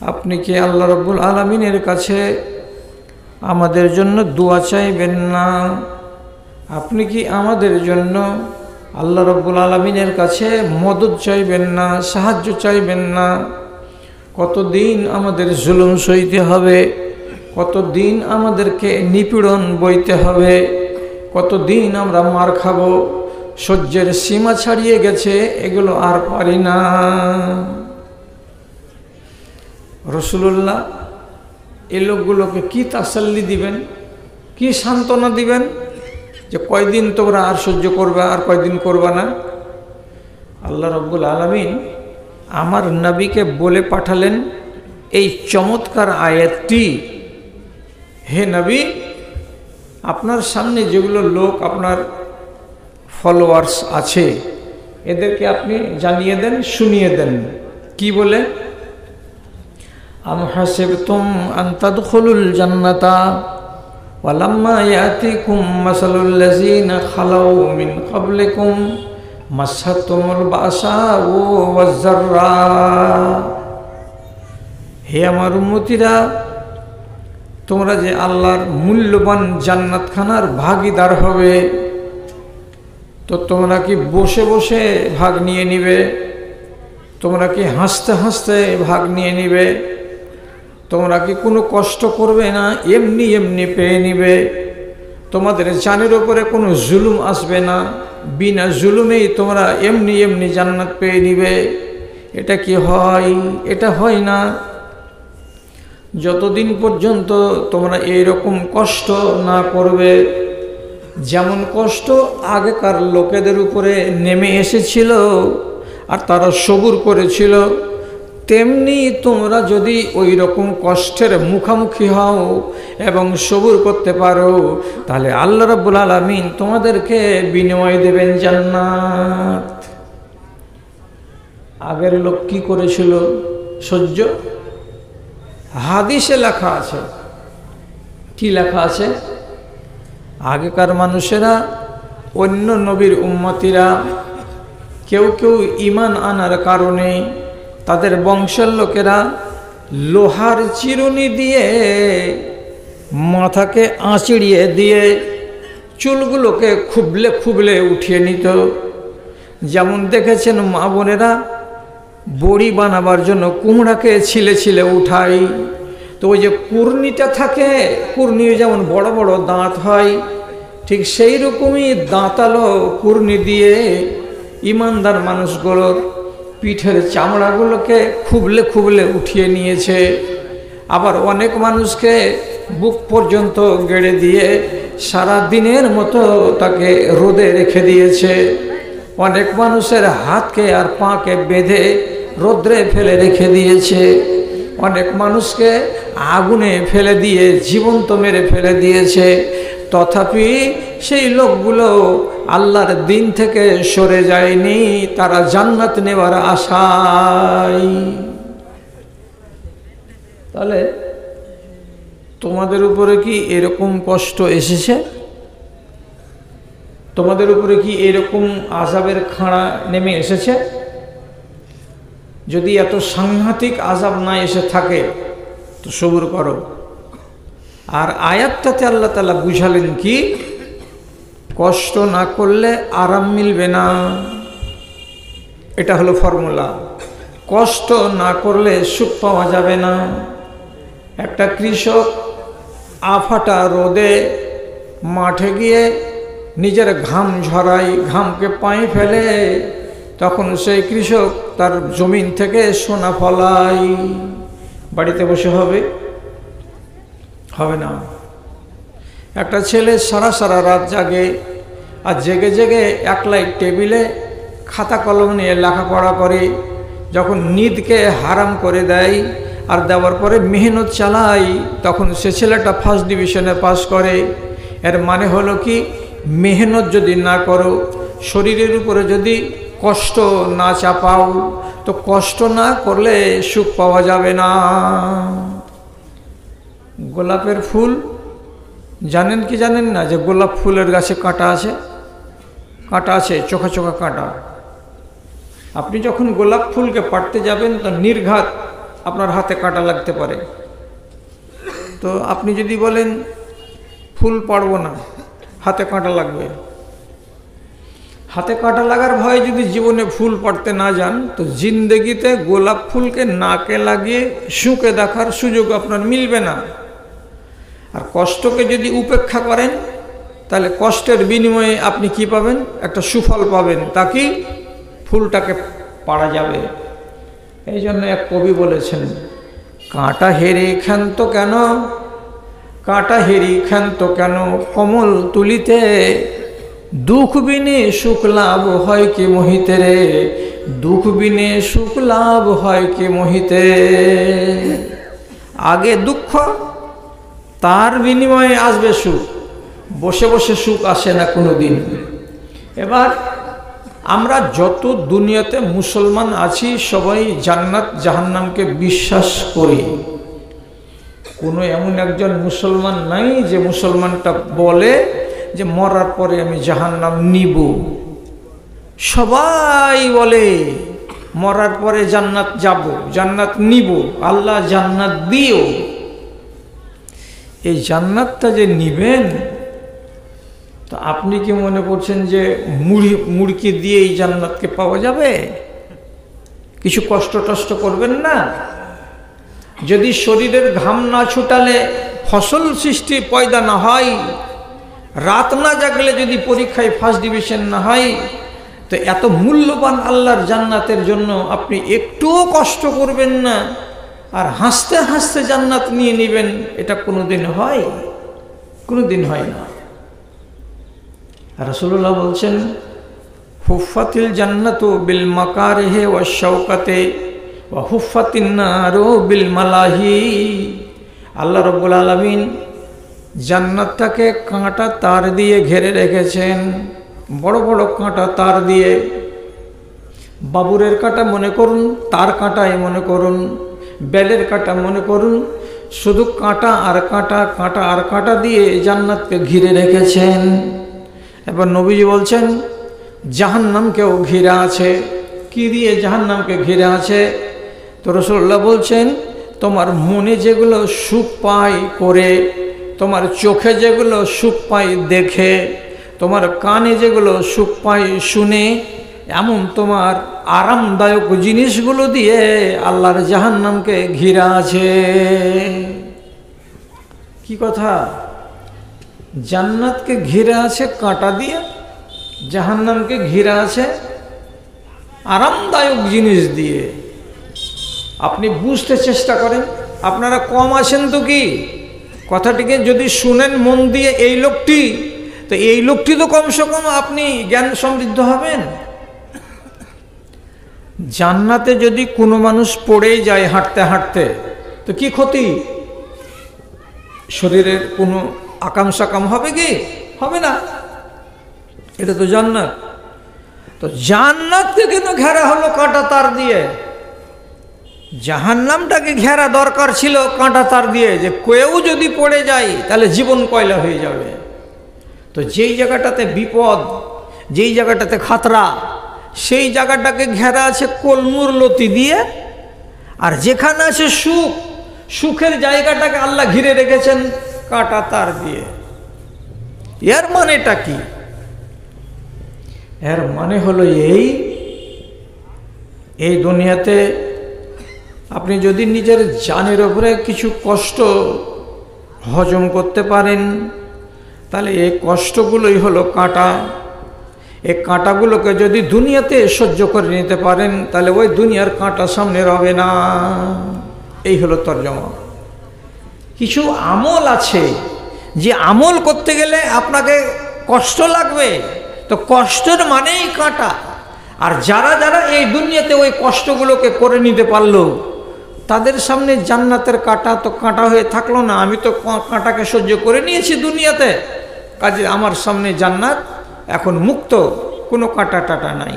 আপনি কি আল্লাহ রাব্বুল আলামিনের কাছে আমাদের জন্য দোয়া চাইবেন না? আপনি কি আমাদের জন্য আল্লাহ রাব্বুল আলামিনের কাছে মদদ চাইবেন না, সাহায্য চাইবেন না? কতদিন আমাদের জুলুম সইতে হবে, কতদিন আমাদেরকে নিপীড়ন বইতে হবে, কতদিন আমরা মার খাবো, সহ্যের সীমা ছাড়িয়ে গেছে, এগুলো আর পারি না। রাসূলুল্লাহ এই লোকগুলোকে কি তাসাল্লি দিবেন, কি সান্ত্বনা দিবেন যে কয়দিন তোমরা আর সহ্য করবা, আর কয়দিন করবা না? আল্লাহ রাব্বুল আলামিন আমার নবীকে বলে পাঠালেন এই চমৎকার আয়াতটি, হে নবী, আপনার সামনে যেগুলো লোক আপনার ফলোয়ার্স আছে এদেরকে আপনি জানিয়ে দেন, শুনিয়ে দেন। কি বলে? আম হাসিবতুম আন তাদখুলুল জান্নাতা ওয়ালাম্মা ইয়াতিকুম মাসালুল লাযিনা খালাউ মিন ক্বাবলিকুম মাসসাতুমুল বাসাউ ওয়াজ-যাররা। হে আমার উম্মতিরা, তোমরা যে আল্লাহর মূল্যবান জান্নাতখানার ভাগীদার হবে, তো তোমরা কি বসে বসে ভাগ নিয়ে নিবে? তোমরা কি হাসতে হাসতে ভাগ নিয়ে নিবে? তোমরা কি কোনো কষ্ট করবে না, এমনি এমনি পেয়ে নিবে? তোমাদের জানের উপরে কোনো জুলুম আসবে না, বিনা জুলুমেই তোমরা এমনি এমনি জান্নাত পেয়ে নিবে? এটা কি হয়? এটা হয় না। যতদিন পর্যন্ত তোমরা এইরকম কষ্ট না করবে, যেমন কষ্ট আগেকার লোকেদের উপরে নেমে এসেছিল আর তারা সবুর করেছিল, তেমনি তোমরা যদি ওই রকম কষ্টের মুখোমুখি হও এবং সবুর করতে পারো, তাহলে আল্লাহ রাব্বুল আলামিন তোমাদেরকে বিনিময় দেবেন জান্নাত। আগের লোক কি করেছিল? সহ্য। হাদিসে লেখা আছে। কি লেখা আছে? আগেকার মানুষেরা, অন্য নবীর উম্মতিরা, কেউ কেউ ঈমান আনার কারণে তাদের বংশের লোকেরা লোহার চিরুনি দিয়ে মাথাকে আঁচড়িয়ে দিয়ে চুলগুলোকে খুবলে খুবলে উঠিয়ে নিত। যেমন দেখেছেন মা বোনেরা বড়ি বানাবার জন্য কুমড়াকে ছিলে ছিলে উঠাই, তো ওই যে কুর্নিটা থাকে, কুর্নি যেমন বড় বড় দাঁত হয়, ঠিক সেই রকমই দাঁতালো কুর্নি দিয়ে ইমানদার মানুষগুলোর পিঠের চামড়াগুলোকে খুবলে খুবলে উঠিয়ে নিয়েছে। আবার অনেক মানুষকে বুক পর্যন্ত গেড়ে দিয়ে সারা দিনের মতো তাকে রোদে রেখে দিয়েছে। অনেক মানুষের হাতকে আর পাকে বেঁধে রোদ্রে ফেলে রেখে দিয়েছে। অনেক মানুষকে আগুনে ফেলে দিয়ে জীবন্ত মেরে ফেলে দিয়েছে। তথাপি সেই লোকগুলো আল্লাহর দিন থেকে সরে যায়নি, তারা জান্নাত নেওয়ার আশায়। তাহলে তোমাদের উপরে কি এরকম কষ্ট এসেছে? তোমাদের উপরে কি এরকম আযাবের খাড়া নেমে এসেছে? যদি এত সাংঘাতিক আযাব না এসে থাকে তো সবুর করো। আর আয়াতটাতে আল্লাহ তাআলা বুঝালেন কি? কষ্ট না করলে আরাম মিলবে না। এটা হলো ফর্মুলা। কষ্ট না করলে সুখ পাওয়া যাবে না। একটা কৃষক আফাটা রোদে মাঠে গিয়ে নিজের ঘাম ঝরায়, ঘামকে পায়ে ফেলে, তখন সেই কৃষক তার জমিন থেকে সোনা ফলায়। বাড়িতে বসে হবে? হবে না। একটা ছেলে সারা সারা রাত জাগে, আর জেগে জেগে একলাই টেবিলে খাতা কলম নিয়ে লেখাপড়া করে। যখন নিদকে হারাম করে দেয় আর দেওয়ার পরে মেহনত চালায়, তখন সে ছেলেটা ফার্স্ট ডিভিশনে পাস করে। এর মানে হলো কি? মেহনত যদি না করো, শরীরের উপরে যদি কষ্ট না চাপাও, তো কষ্ট না করলে সুখ পাওয়া যাবে না। গোলাপের ফুল জানেন কি জানেন না যে গোলাপ ফুলের গাছে কাঁটা আছে? কাঁটা আছে, চোখা চোখা কাঁটা। আপনি যখন গোলাপ ফুলকে পাড়তে যাবেন তো নির্ঘাত আপনার হাতে কাঁটা লাগতে পারে। তো আপনি যদি বলেন ফুল পারবো না, হাতে কাঁটা লাগবে, হাতে কাঁটা লাগার ভয়ে যদি জীবনে ফুল পাড়তে না যান, তো জিন্দগিতে গোলাপ ফুলকে নাকে লাগিয়ে শুঁকে দেখার সুযোগ আপনার মিলবে না। আর কষ্টকে যদি উপেক্ষা করেন, তাহলে কষ্টের বিনিময়ে আপনি কি পাবেন? একটা সুফল পাবেন, তা কি? ফুলটাকে পাড়া যাবে। এই জন্য এক কবি বলেছেন, কাঁটা হেরে ক্ষান্ত কেন, কাঁটা হেরি ক্ষান্ত কেন, কমল তুলিতে দুঃখ বিনে সুখ লাভ হয় কি মোহিতে রে, দুঃখ বিনে সুখ লাভ হয় কি মোহিতে। আগে দুঃখ, তার বিনিময়ে আসবে সুখ। বসে বসে সুখ আসে না কোনো দিন। এবার আমরা যত দুনিয়াতে মুসলমান আছি, সবাই জান্নাত জাহান্নামকে বিশ্বাস করি। কোনো এমন একজন মুসলমান নাই যে মুসলমানটা বলে যে মরার পরে আমি জাহান্নাম নিব। সবাই বলে মরার পরে জান্নাত যাব, জান্নাত নিব, আল্লাহ জান্নাত দিও। এই জান্নাতটা যে নিবেন, তো আপনি কি মনে করছেন যে মুড়কি দিয়ে এই জান্নাতকে পাওয়া যাবে? কিছু কষ্ট টষ্ট করবেন না? যদি শরীরের ঘাম না ছুটালে ফসল সৃষ্টি পয়দা না হয়, রাত না জাগলে যদি পরীক্ষায় ফার্স্ট ডিভিশন না হয়, তো এত মূল্যবান আল্লাহর জান্নাতের জন্য আপনি একটুও কষ্ট করবেন না আর হাসতে হাসতে জান্নাত নিয়ে নেবেন? এটা কোনোদিন হয়? কোনোদিন হয় না। রাসূলুল্লাহ বলছেন, হুফাতিল জান্নাতু বিল মাকারিহি ওয়াশ শাওকাতি ওয়া হুফাতিন নারু বিল মালাহি। আল্লাহ রাব্বুল আলামিন জান্নাতটাকে কাঁটা তার দিয়ে ঘিরে রেখেছেন, বড় বড় কাঁটা তার দিয়ে। বাবুরের কাঁটা মনে করুন, তার কাঁটাই মনে করুন, বেলের কাঁটা মনে করুন, শুধু কাঁটা আর কাঁটা, কাঁটা আর কাঁটা দিয়ে জান্নাতকে ঘিরে রেখেছেন। এবার নবীজি বলছেন জাহান্নামকেও ঘিরে আছে। কি দিয়ে জাহান্নামকে ঘিরে আছে? তো রাসূলুল্লাহ বলছেন, তোমার মনে যেগুলো সুখ পায় করে, তোমার চোখে যেগুলো সুখ পায় দেখে, তোমার কানে যেগুলো সুখ পায় শুনে, এমন তোমার আরামদায়ক জিনিসগুলো দিয়ে আল্লাহর জাহান্নামকে ঘিরে আছে। কি কথা? জান্নাতকে ঘিরে আছে কাঁটা দিয়ে, জাহান্নামকে ঘিরে আছে আরামদায়ক জিনিস দিয়ে। আপনি বুঝতে চেষ্টা করেন। আপনারা কম আছেন তো কি? কথাটিকে যদি শুনেন মন দিয়ে এই লোকটি, তো এই লোকটি তো কমসে কম আপনি জ্ঞান সমৃদ্ধ হবেন। জান্নাতে যদি কোনো মানুষ পড়েই যায় হাঁটতে হাঁটতে, তো কি ক্ষতি? শরীরের কোনো আকাম সাকাম হবে কি? হবে না। এটা তো জান্নাত। তো জান্নাতকে কেন ঘেরা হলো কাঁটা তার দিয়ে? জাহান্নামটাকে ঘেরা দরকার ছিল কাঁটা তার দিয়ে, যে কেউ যদি পড়ে যায় তাহলে জীবন কয়লা হয়ে যাবে। তো যেই জায়গাটাতে বিপদ, যেই জায়গাটাতে খাতরা, সেই জায়গাটাকে ঘেরা আছে কলমুর লতি দিয়ে। আর যেখানে আছে সুখ, সুখের জায়গাটাকে আল্লাহ ঘিরে রেখেছেন কাঁটা তার দিয়ে। এর মানেটা কি? এর মানে হলো এই দুনিয়াতে আপনি যদি নিজের জানের উপরে কিছু কষ্ট হজম করতে পারেন, তাহলে এই কষ্টগুলোই হলো কাঁটা। এই কাঁটাগুলোকে যদি দুনিয়াতে সহ্য করে নিতে পারেন, তাহলে ওই দুনিয়ার কাঁটা সামনে রবে না। এই হলো তরজমা। কিছু আমল আছে যে আমল করতে গেলে আপনাকে কষ্ট লাগবে, তো কষ্টের মানেই কাঁটা। আর যারা যারা এই দুনিয়াতে ওই কষ্টগুলোকে করে নিতে পারলো, তাদের সামনে জান্নাতের কাঁটা তো কাঁটা হয়ে থাকলো না। আমি তো কাঁটাকে সহ্য করে নিয়েছি দুনিয়াতে, কাজে আমার সামনে জান্নাত এখন মুক্ত, কোনো কাঁটা টাটা নাই।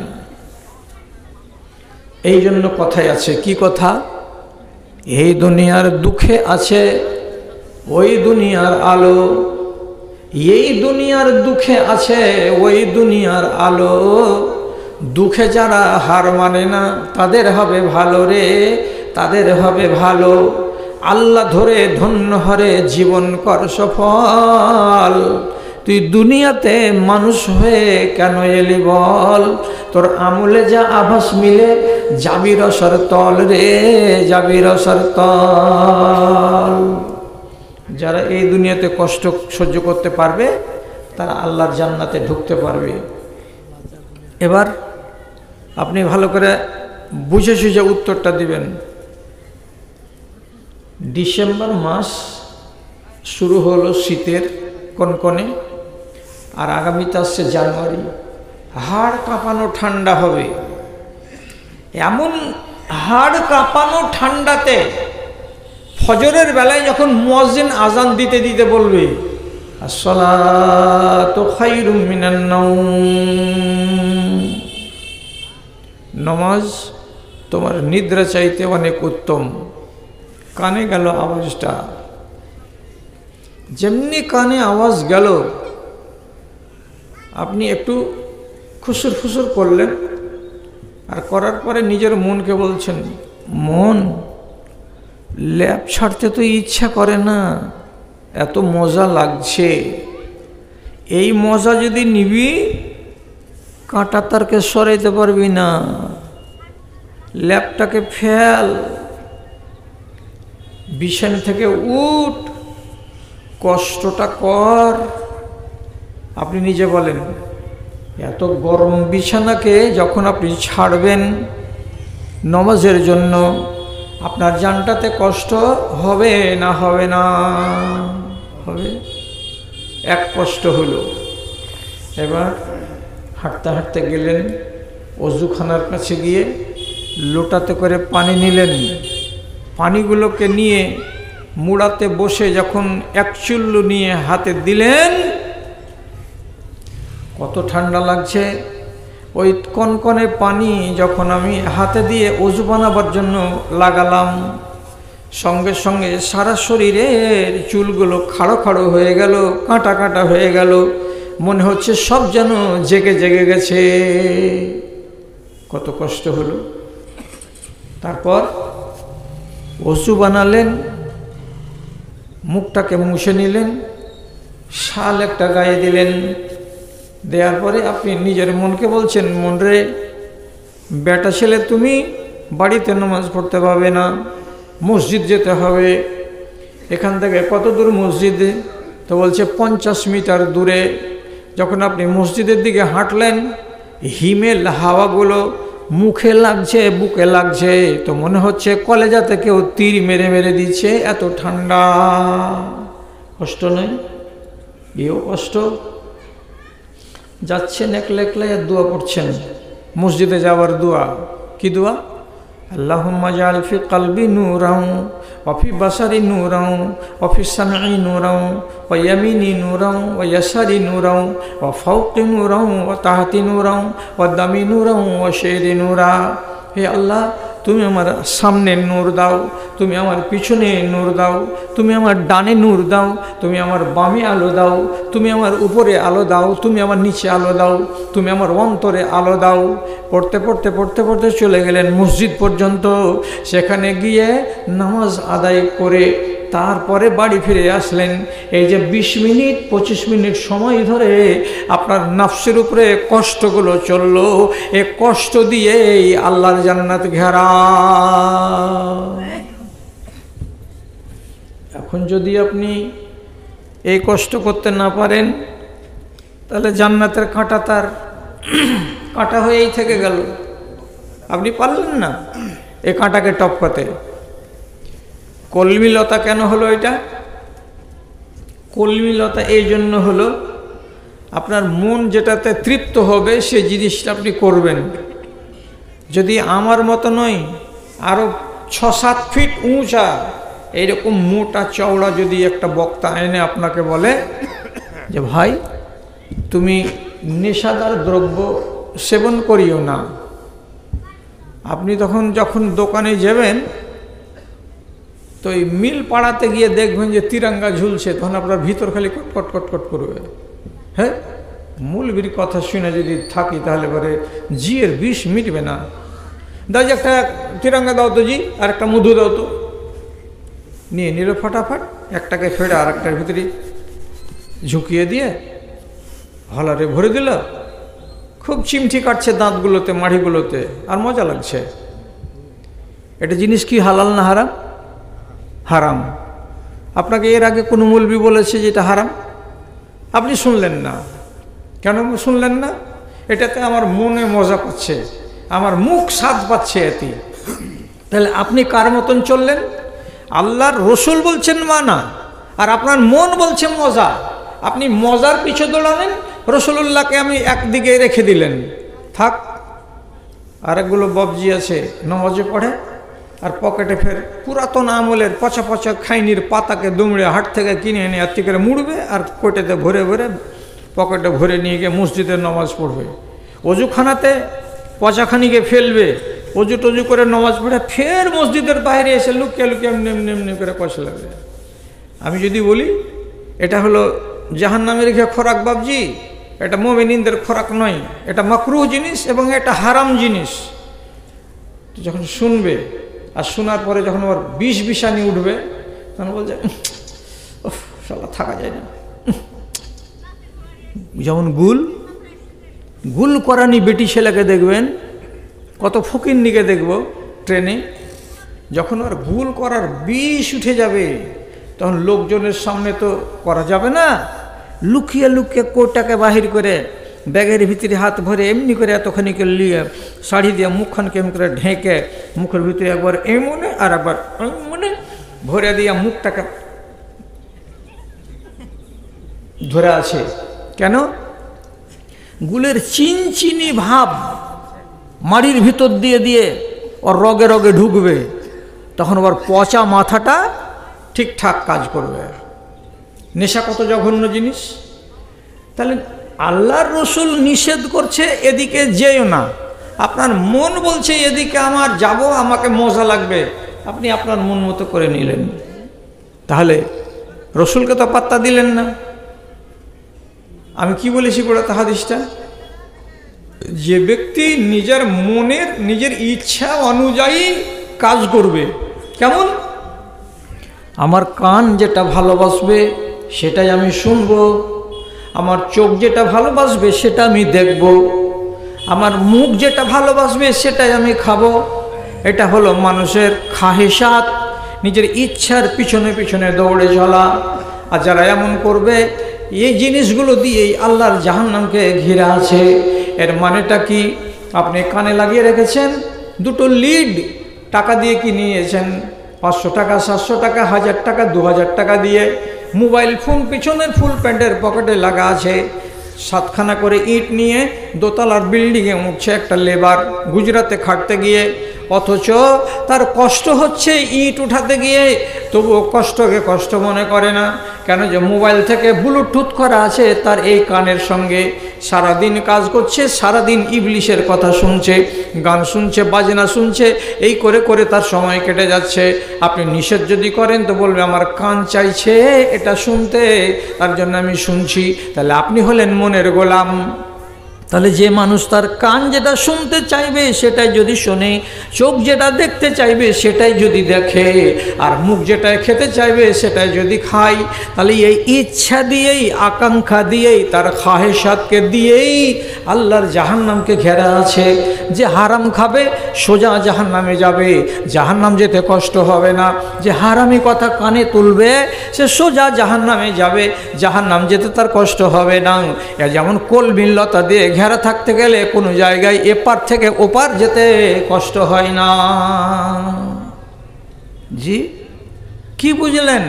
এই জন্য কথায় আছে, কি কথা? এই দুনিয়ার দুঃখে আছে ওই দুনিয়ার আলো, এই দুনিয়ার দুঃখে আছে ওই দুনিয়ার আলো। দুঃখে যারা হার মানে না তাদের হবে ভালো রে, তাদের হবে ভালো। আল্লাহ ধরে ধন্য হরে জীবন কর সফল। তুই দুনিয়াতে মানুষ হয়ে কেন এলি বল? তোর আমলে যা আভাস মিলে যাবি রসর তল রে, যাবি রসর তল। যারা এই দুনিয়াতে কষ্ট সহ্য করতে পারবে তারা আল্লাহর জান্নাতে ঢুকতে পারবে। এবার আপনি ভালো করে বুঝে সুঝে উত্তরটা দিবেন। ডিসেম্বর মাস শুরু হলো শীতের কনকনে, আর আগামীতে আসছে জানুয়ারি। হাড় কাঁপানো ঠান্ডা হবে। এমন হাড় কাঁপানো ঠান্ডাতে ফজরের বেলায় যখন মুয়াজ্জিন আজান দিতে দিতে বলবে আসসালাতু খায়রুম মিনান নাওম, নামাজ তোমার নিদ্রা চাইতে অনেক উত্তম। কানে গেল আওয়াজটা, যেমনি কানে আওয়াজ গেল আপনি একটু খুসুর ফুসুর করলেন, আর করার পরে নিজের মনকে বলছেন, মন ল্যাপ ছাড়তে তো ইচ্ছা করে না, এত মজা লাগছে। এই মজা যদি নিবি কাঁটা তারকে সরাইতে পারবি না। ল্যাপটাকে ফেল, বিছানা থেকে উঠ, কষ্টটা কর। আপনি নিজে বলেন, এত গরম বিছানাকে যখন আপনি ছাড়বেন নমাজের জন্য, আপনার জানটাতে কষ্ট হবে না হবে না? হবে। এক কষ্ট হলো। এবার হাঁটতে হাঁটতে গেলেন অজুখানার কাছে, গিয়ে লোটাতে করে পানি নিলেন। পানিগুলোকে নিয়ে মুড়াতে বসে যখন এক চুল্লু নিয়ে হাতে দিলেন, কত ঠান্ডা লাগছে। ওই কনকনে পানি যখন আমি হাতে দিয়ে অজু বানাবার জন্য লাগালাম, সঙ্গে সঙ্গে সারা শরীরের চুলগুলো খাড়ো খাড়ো হয়ে গেল, কাঁটা কাঁটা হয়ে গেল। মনে হচ্ছে সব যেন জেগে জেগে গেছে। কত কষ্ট হলো। তারপর অজু বানালেন, মুখটাকে মুছে নিলেন, শাল একটা গায়ে দিলেন। দেওয়ার পরে আপনি নিজের মনকে বলছেন, মন রে, বেটা ছেলে তুমি বাড়িতে নামাজ পড়তে পারবে না, মসজিদ যেতে হবে। এখান থেকে কত দূর মসজিদে? তো বলছে 50 মিটার দূরে। যখন আপনি মসজিদের দিকে হাঁটলেন, হিমেল হাওয়াগুলো মুখে লাগছে, বুকে লাগছে, তো মনে হচ্ছে কলেজাতে কেউ তীর মেরে মেরে দিচ্ছে, এত ঠান্ডা। কষ্ট নেই? এও কষ্ট। যাচ্ছেন একলা একলা, দোয়া পড়ছেন, মসজিদে যাওয়ার দোয়া। কি দোয়া? আল্লাহুম্মা জাআল ফি কলবি নূরান ওয়া ফি বাসারি নূরান ওয়া ফি সামঈ নূরান ওয়া ইয়ামিনি নূরান ওয়া ইয়াসারি নূরান ওয়া ফাওকি নূরান ওয়া তাহতি নূরান ওয়া দামি নূরান ওয়া শাইরি নূরা। হে আল্লাহ, তুমি আমার সামনে নূর দাও, তুমি আমার পিছনে নূর দাও, তুমি আমার ডানে নূর দাও, তুমি আমার বামে আলো দাও, তুমি আমার উপরে আলো দাও, তুমি আমার নিচে আলো দাও, তুমি আমার অন্তরে আলো দাও। পড়তে পড়তে পড়তে পড়তে চলে গেলেন মসজিদ পর্যন্ত। সেখানে গিয়ে নামাজ আদায় করে তারপরে বাড়ি ফিরে আসলেন। এই যে 20 মিনিট 25 মিনিট সময় ধরে আপনার নফসের উপরে কষ্টগুলো চললো, এ কষ্ট দিয়েই আল্লাহর জান্নাত ঘেরা। এখন যদি আপনি এই কষ্ট করতে না পারেন, তাহলে জান্নাতের কাঁটা তার কাঁটা হয়েই থেকে গেল। আপনি পারলেন না এই কাঁটাকে টপকাতে। কলমিলতা কেন হলো এটা? কলমিলতা এই জন্য হলো, আপনার মন যেটাতে তৃপ্ত হবে সেই জিনিসটা আপনি করবেন। যদি আমার মতো নয়, আরও 6-7 ফিট উঁচা এইরকম মোটা চওড়া যদি একটা বক্তা এনে আপনাকে বলে যে ভাই তুমি নেশাদার দ্রব্য সেবন করিও না, আপনি যখন দোকানে যাবেন তো এই মিল পাড়াতে গিয়ে দেখবেন যে তিরঙ্গা ঝুলছে, তখন আপনার ভিতর খালি কটকট কটকট করবে। হ্যাঁ, মূলবীর কথা শুনে যদি থাকি তাহলে পরে জিয়ের বিষ মিটবে না। দাও যে একটা তিরঙ্গা দাও তো জি, আর একটা মধু দাও তো। নিয়ে নিল ফটাফট, একটাকে ফেড়ে আর একটার ভিতরে ঝুঁকিয়ে দিয়ে হলারে ভরে দিল। খুব চিমটি কাটছে দাঁতগুলোতে, মাড়িগুলোতে, আর মজা লাগছে। এটা জিনিস কি হালাল না হারাম? হারাম। আপনাকে এর আগে কোনো মৌলবি বলেছে যে এটা হারাম? আপনি শুনলেন না। কেন শুনলেন না? এটাতে আমার মনে মজা পাচ্ছে, আমার মুখ স্বাদ পাচ্ছে এতে। তাহলে আপনি কার মতন চললেন? আল্লাহর রসুল বলছেন মানা, আর আপনার মন বলছে মজা। আপনি মজার পিছু দৌড়ালেন, রসুলুল্লাহকে আমি একদিকে রেখে দিলেন। থাক। আরেকগুলো বাবজি আছে নামাজে পড়ে আর পকেটে ফের পুরাতন আমলের পচা পচা খাইনির পাতাকে দুমড়ে হাট থেকে কিনে এনে এত্তি করে মুড়বে আর কোটেতে ভরে ভরে পকেটে ভরে নিয়ে গিয়ে মসজিদের নামাজ পড়বে। অজুখানাতে পচাখানিকে ফেলবে, অজু টজু করে নামাজ পড়ে ফের মসজিদের বাইরে এসে লুকিয়ে লুকিয়ে এমনি এমনি এমনি করে পয়সা লাগবে। আমি যদি বলি এটা হলো জাহান্নামের ঘে খোরাক বাবজি, এটা মুমিনদের খোরাক নয়, এটা মাকরুহ জিনিস এবং এটা হারাম জিনিস। যখন শুনবে আর শোনার পরে যখন ওর বিষ বিষানি উঠবে তখন বলছে ওফ শালা থাকা যায় না। যেমন গুল করানি বেটি ছেলেকে দেখবেন, কত ফকিন্নিকে দেখব ট্রেনে, যখন ওর গুল করার বিষ উঠে যাবে তখন লোকজনের সামনে তো করা যাবে না, লুকিয়ে লুকিয়ে কোটটাকে বাহির করে ব্যাগের ভিতরে হাত ভরে এমনি করে এতখানি করে নিয়ে শাড়ি দিয়ে মুখখানকে এমনি করে ঢেকে মুখের ভিতরে একবার এমনে আর একবার মনে ভরে দিয়ে মুখটাকে ধরে আছে। কেন? গুলের চিনচিনি ভাব মাড়ির ভিতর দিয়ে দিয়ে ওর রগে রগে ঢুকবে, তখন ওর পচা মাথাটা ঠিকঠাক কাজ করবে। নেশা কত জঘন্য জিনিস। তাহলে আল্লাহর রসুল নিষেধ করছে এদিকে যেও না, আপনার মন বলছে এদিকে আমার যাব, আমাকে মজা লাগবে, আপনি আপনার মন মতো করে নিলেন। তাহলে রসুলকে তো পাত্তা দিলেন না। আমি কি বলেছি পড়াতে হাদিসটা? যে ব্যক্তি নিজের মনের নিজের ইচ্ছা অনুযায়ী কাজ করবে। কেমন? আমার কান যেটা ভালোবাসবে সেটাই আমি শুনবো, আমার চোখ যেটা ভালোবাসবে সেটা আমি দেখব, আমার মুখ যেটা ভালোবাসবে সেটাই আমি খাবো। এটা হলো মানুষের খাহেসাত, নিজের ইচ্ছার পিছনে পিছনে দৌড়ে চলা। আর যারা এমন করবে, এই জিনিসগুলো দিয়েই আল্লাহর জাহান্নামকে ঘিরে আছে। এর মানেটা কি? আপনি কানে লাগিয়ে রেখেছেন দুটো লিড, টাকা দিয়ে কিনিয়েছেন 500 টাকা, 700 টাকা, 1000 টাকা, 2000 টাকা দিয়ে। মোবাইল ফোন পিছনের ফুল প্যান্টের পকেটে লাগা আছে। 7খানা করে ইট নিয়ে দোতলার বিল্ডিংয়ে উঠছে একটা লেবার গুজরাতে খাটতে গিয়ে, অথচ তার কষ্ট হচ্ছে ইট উঠাতে গিয়ে, তবুও কষ্টকে কষ্ট মনে করে না। কেন? যে মোবাইল থেকে ব্লুটুথ করা আছে তার এই কানের সঙ্গে, সারাদিন কাজ করছে, সারাদিন ইবলিশের কথা শুনছে, গান শুনছে, বাজনা শুনছে, এই করে করে তার সময় কেটে যাচ্ছে। আপনি নিষেধ যদি করেন তো বলবে আমার কান চাইছে এটা শুনতে, তার জন্য আমি শুনছি। তাহলে আপনি হলেন মনের গোলাম। তাহলে যে মানুষ তার কান যেটা শুনতে চাইবে সেটাই যদি শোনে, চোখ যেটা দেখতে চাইবে সেটাই যদি দেখে, আর মুখ যেটা খেতে চাইবে সেটাই যদি খায়, তাহলে এই ইচ্ছা দিয়েই, আকাঙ্ক্ষা দিয়েই, তার খাহেসাতকে দিয়েই আল্লাহর জাহান্নামকে ঘেরা আছে। যে হারাম খাবে সোজা জাহান্নামে যাবে, জাহান্নাম যেতে কষ্ট হবে না। যে হারামি কথা কানে তুলবে সে সোজা জাহান্নামে যাবে, জাহান্নাম যেতে তার কষ্ট হবে না। যেমন কলবিল্লতা দিয়ে ঘেরা থাকতে গেলে কোনো জায়গায় এপার থেকে ওপার যেতে কষ্ট হয় না। জি, কি বুঝলেন?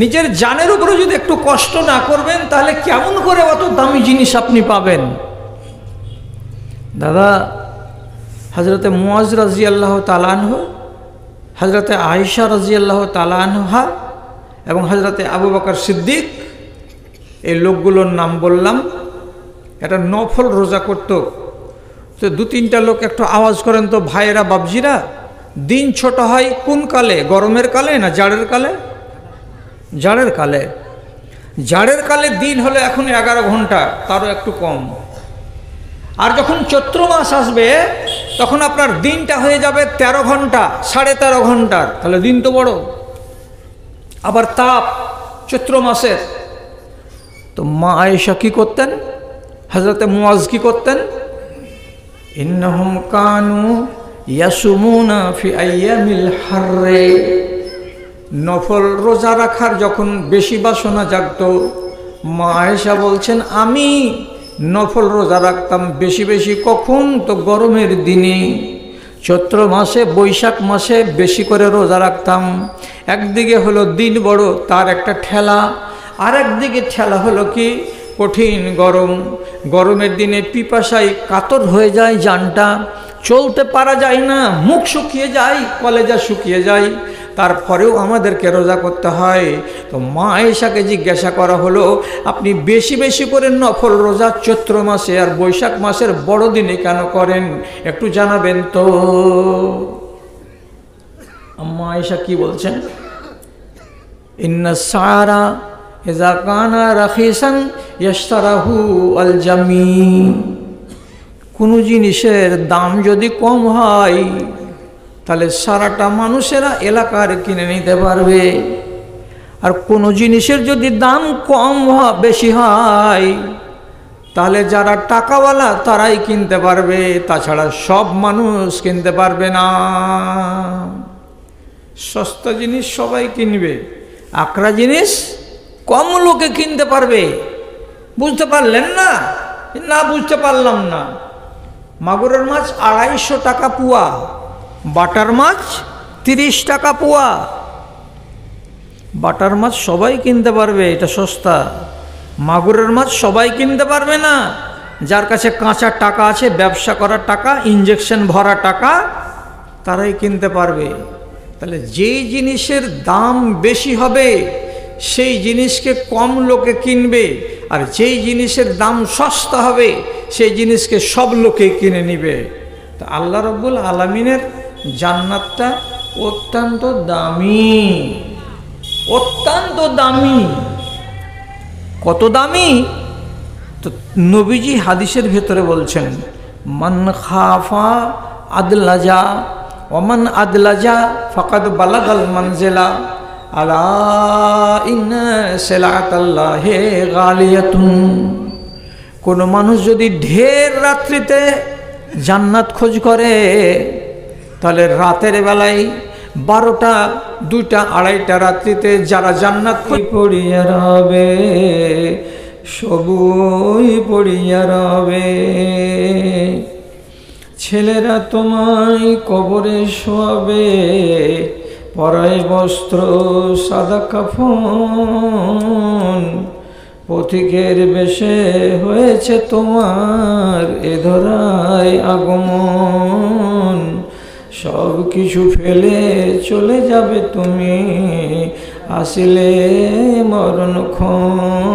নিজের জানের উপরে যদি একটু কষ্ট না করবেন তাহলে কেমন করে অত দামি জিনিস আপনি পাবেন? দাদা, হজরতে মুআজ রাদিয়াল্লাহু তাআলা আনহু, হজরতে আয়েশা রাদিয়াল্লাহু তাআলা আনহা এবং হজরতে আবু বকর সিদ্দিক, এই লোকগুলোর নাম বললাম। এটা নফল রোজা করত। তো 2-3টা লোক একটু আওয়াজ করেন তো ভাইয়েরা, বাবজিরা, দিন ছোট হয় কোন কালে? গরমের কালে না জাড়ের কালে? জাড়ের কালে। জাড়ের কালে দিন হলো এখন 11 ঘন্টা, তারও একটু কম। আর যখন চৈত্র মাস আসবে তখন আপনার দিনটা হয়ে যাবে 13 ঘন্টা, 13.5 ঘন্টার। তাহলে দিন তো বড়। আবার তাপ চৈত্র মাসের। তো মা আয়েশা কি করতেন, হযরতে মুয়াজ কি করতেন, ইন্নাহুম কানু ইয়াসুমুনা ফি আইয়ামিল হাররে, নফল রোজা রাখার যখন বেশি বাসনা জাগতো, মা আয়েশা বলছেন আমি নফল রোজা রাখতাম বেশি বেশি। কখন? তো গরমের দিনে, চৈত্র মাসে, বৈশাখ মাসে বেশি করে রোজা রাখতাম। একদিকে হলো দিন বড়, তার একটা ঠেলা, আর একদিকে ঠেলা হলো কি কঠিন গরম। গরমের দিনে পিপাসায় কাতর হয়ে যায় জানটা, চলতে পারা যায় না, মুখ শুকিয়ে যায়, কলেজা শুকিয়ে যায়, তারপরেও আমাদেরকে রোজা করতে হয়। তো মা আয়েশাকে জিজ্ঞাসা করা হলো আপনি বেশি বেশি করে নফল রোজা চৈত্র মাসে আর বৈশাখ মাসের বড়দিনে কেন করেন, একটু জানাবেন তো। মা আয়েশা কি বলছেন, ইন্না সারা ইযা কানা রাখিসান ইয়াশতারাহু আল জামি, কোনো জিনিসের দাম যদি কম হয় তাহলে সারাটা মানুষেরা এলাকার কিনে নিতে পারবে, আর কোনো জিনিসের যদি দাম কম বেশি হয় তাহলে যারা টাকাওয়ালা তারাই কিনতে পারবে, তাছাড়া সব মানুষ কিনতে পারবে না। সস্তা জিনিস সবাই কিনবে, আকরা জিনিস কম লোকে কিনতে পারবে। বুঝতে পারলেন না? না বুঝতে পারলাম না। মাগুরের মাছ 250 টাকা পোয়া, বাটার মাছ 30 টাকা পোয়া। বাটার মাছ সবাই কিনতে পারবে, এটা সস্তা। মাগুরের মাছ সবাই কিনতে পারবে না। যার কাছে কাঁচা টাকা আছে, ব্যবসা করার টাকা, ইঞ্জেকশন ভরা টাকা, তারাই কিনতে পারবে। তাহলে যেই জিনিসের দাম বেশি হবে সেই জিনিসকে কম লোকে কিনবে, আর যেই জিনিসের দাম সস্তা হবে সেই জিনিসকে সব লোকে কিনে নিবে। তো আল্লাহ রাব্বুল আলামিনের জান্নাতটা অত্যন্ত দামি, অত্যন্ত দামি। কত দামি? তো নবীজি হাদিসের ভেতরে বলছেন, মান খাফা আদলাজা ওমান আদলাজা ফাকাদ বালাগাল মানজিলা আলা ইন্না সিলাতাল্লাহি গালিয়াতুন। কোন মানুষ যদি ঢের রাত্রিতে জান্নাত খোঁজ করে তাহলে রাতের বেলায় 12টা, 2টা, 2:30টা রাত্রিতে যারা জান্নাত খোঁজ পড়িয়া রবে, সবই পড়িয়া রবে। ছেলেরা তোমায় কবরে শোয়াবে, পরায় বস্ত্র সাদা কাফন, পথিকের বেশে হয়েছে তোমার এ ধরায় আগমন। সব কিছু ফেলে চলে যাবে তুমি, আসিলে মরণক্ষণ,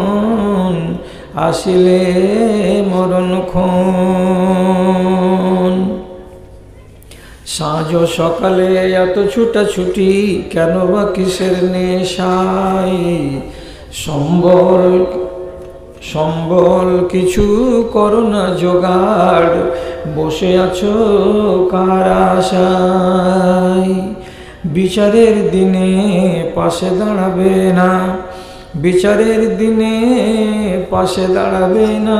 আসিলে মরণক্ষণ। সাঁঝ সকালে এত ছুটাছুটি কেন বা কিসের নেশায়? সম্বল কিছু করো না জোগাড়, বসে আছো কার আশায়? বিচারের দিনে পাশে দাঁড়াবে না, বিচারের দিনে পাশে দাঁড়াবে না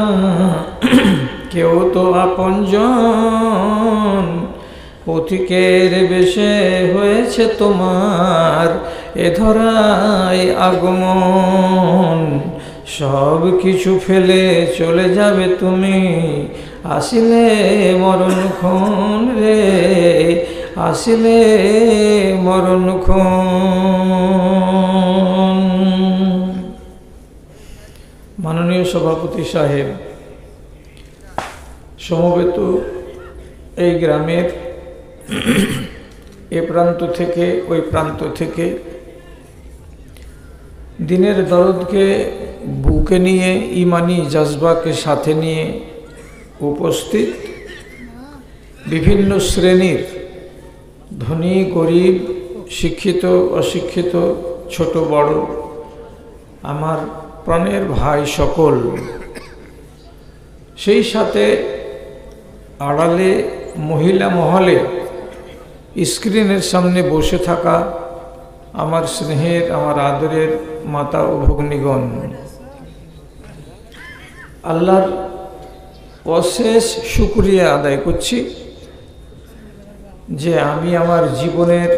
কেউ তো আপনজন। পথিকের বেশে হয়েছে তোমার এ ধরায় আগমন। সব কিছু ফেলে চলে যাবে তুমি, আসিলে মরণক্ষণ রে, আসিলে মরণক্ষণ। মাননীয় সভাপতি সাহেব, সমবেত এই গ্রামের এ প্রান্ত থেকে ওই প্রান্ত থেকে দিনের দরদকে বুকে নিয়ে, ইমানি জজবাকে সাথে নিয়ে উপস্থিত বিভিন্ন শ্রেণীর ধনী গরিব, শিক্ষিত অশিক্ষিত, ছোট বড়, আমার প্রাণের ভাই সকল, সেই সাথে আড়ালে মহিলা মহলে স্ক্রিনের সামনে বসে থাকা আমার স্নেহের, আমার আদরের মাতা ও ভগ্নীগণ, আল্লাহর অশেষ শুকরিয়া আদায় করছি যে আমি আমার জীবনের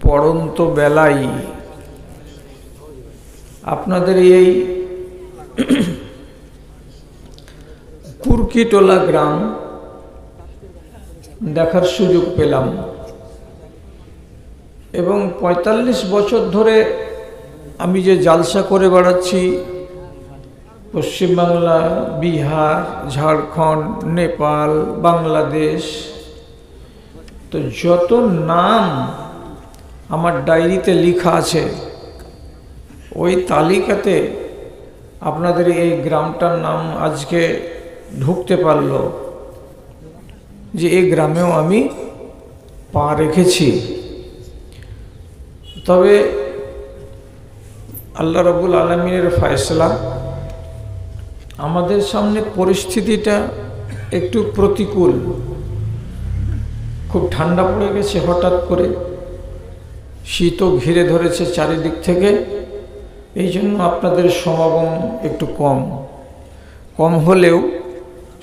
পড়ন্ত বেলায় আপনাদের এই কুরকিটোলা গ্রাম দেখার সুযোগ পেলাম এবং ৪৫ বছর ধরে আমি যে জালসা করে বেড়াচ্ছি পশ্চিমবাংলা, বিহার, ঝাড়খণ্ড, নেপাল, বাংলাদেশ, তো যত নাম আমার ডায়েরিতে লেখা আছে ওই তালিকাতে আপনাদের এই গ্রামটার নাম আজকে ঢুকতে পারল যে এই গ্রামেও আমি পা রেখেছি। তবে আল্লাহ রাব্বুল আলামিনের ফয়সালা, আমাদের সামনে পরিস্থিতিটা একটু প্রতিকূল। খুব ঠান্ডা পড়ে গেছে হঠাৎ করে, শীতও ঘিরে ধরেছে চারিদিক থেকে, এই জন্য আপনাদের সমাগম একটু কম হলেও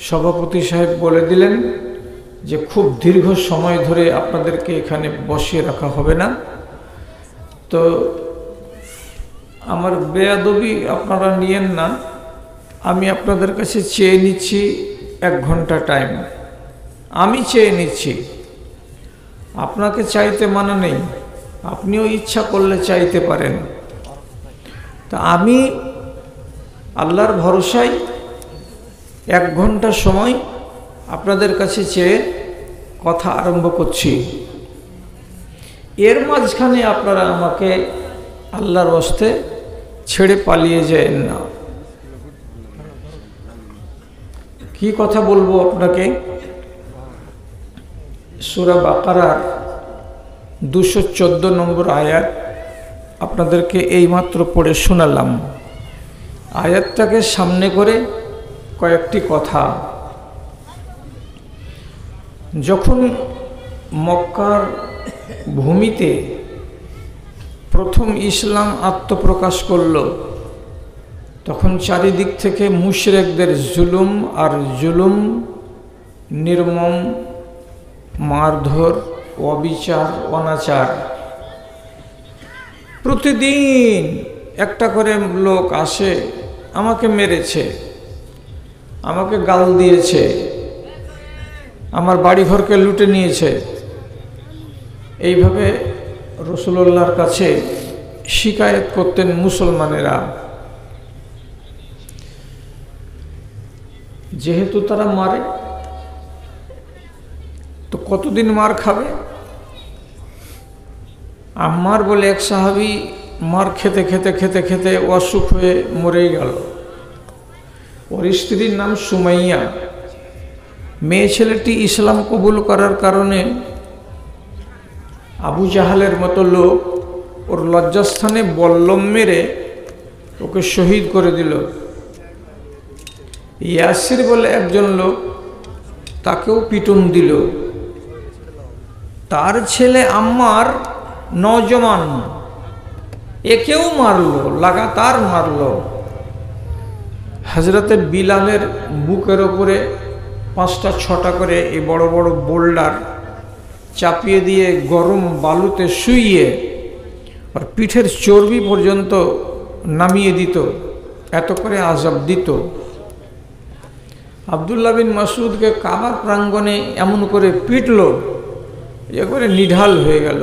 সভাপতি সাহেব বলে দিলেন যে খুব দীর্ঘ সময় ধরে আপনাদেরকে এখানে বসিয়ে রাখা হবে না। তো আমার বেয়াদবি আপনারা নিয়েন না, আমি আপনাদের কাছে চেয়ে নিচ্ছি 1 ঘন্টা টাইম। আমি চেয়ে নিচ্ছি, আপনাকে চাইতে মানা নেই, আপনিও ইচ্ছা করলে চাইতে পারেন। তা আমি আল্লাহর ভরসায় 1 ঘন্টা সময় আপনাদের কাছে চেয়ে কথা আরম্ভ করছি। এর মাঝখানে আপনারা আমাকে আল্লাহর হস্তে ছেড়ে পালিয়ে যায়েন না। কি কথা বলবো আপনাকে? সূরা বাকারার 214 নম্বর আয়াত আপনাদেরকে এইমাত্র পড়ে শোনালাম। আয়াতটাকে সামনে করে কয়েকটি কথা। যখন মক্কার ভূমিতে প্রথম ইসলাম আত্মপ্রকাশ করল, তখন চারিদিক থেকে মুশরিকদের জুলুম আর জুলুম, নির্মম মারধর, অবিচার, অনাচার। প্রতিদিন একটা করে লোক আসে, আমাকে মেরেছে, আমাকে গাল দিয়েছে, আমার বাড়িঘরকে লুটে নিয়েছে। এইভাবে রাসূলুল্লাহর কাছে শিকায়েত করতেন মুসলমানেরা। যেহেতু তারা মারে, তো কতদিন মার খাবে? আম্মার বলে এক সাহাবী মার খেতে খেতে খেতে খেতে অসুখ হয়ে মরেই গেল। ওর স্ত্রীর নাম সুমাইয়া। মেয়ে ছেলেটি ইসলাম কবুল করার কারণে আবু জাহালের মতো লোক ওর লজ্জাস্থানে বল্লম মেরে ওকে শহীদ করে দিল। ইয়াসির বলে একজন লোক, তাকেও পিটুন দিল। তার ছেলে আম্মার নওজওয়ান, একেও মারলো, লাগাতার মারলো। হযরতে বিলালের বুকের ওপরে 5টা 6টা করে এই বড় বড় বোল্ডার চাপিয়ে দিয়ে গরম বালুতে শুইয়ে আর পিঠের চর্বি পর্যন্ত নামিয়ে দিত, এত করে আযাব দিত। আব্দুল্লাহ বিন মাসউদকে কাবার প্রাঙ্গণে এমন করে পিটলো যে করে নিঢাল হয়ে গেল।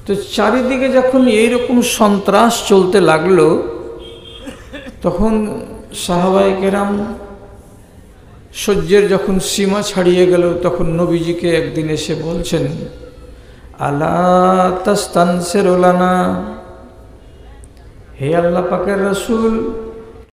তো চারিদিকে যখন এইরকম সন্ত্রাস চলতে লাগলো, তখন সাহাবায়ে কেরাম সহ্যের যখন সীমা ছাড়িয়ে গেল, তখন নবীজিকে একদিন এসে বলছেন, আলা তাস্তানসিরু লানা, হে আল্লাহ পাকের রাসূল,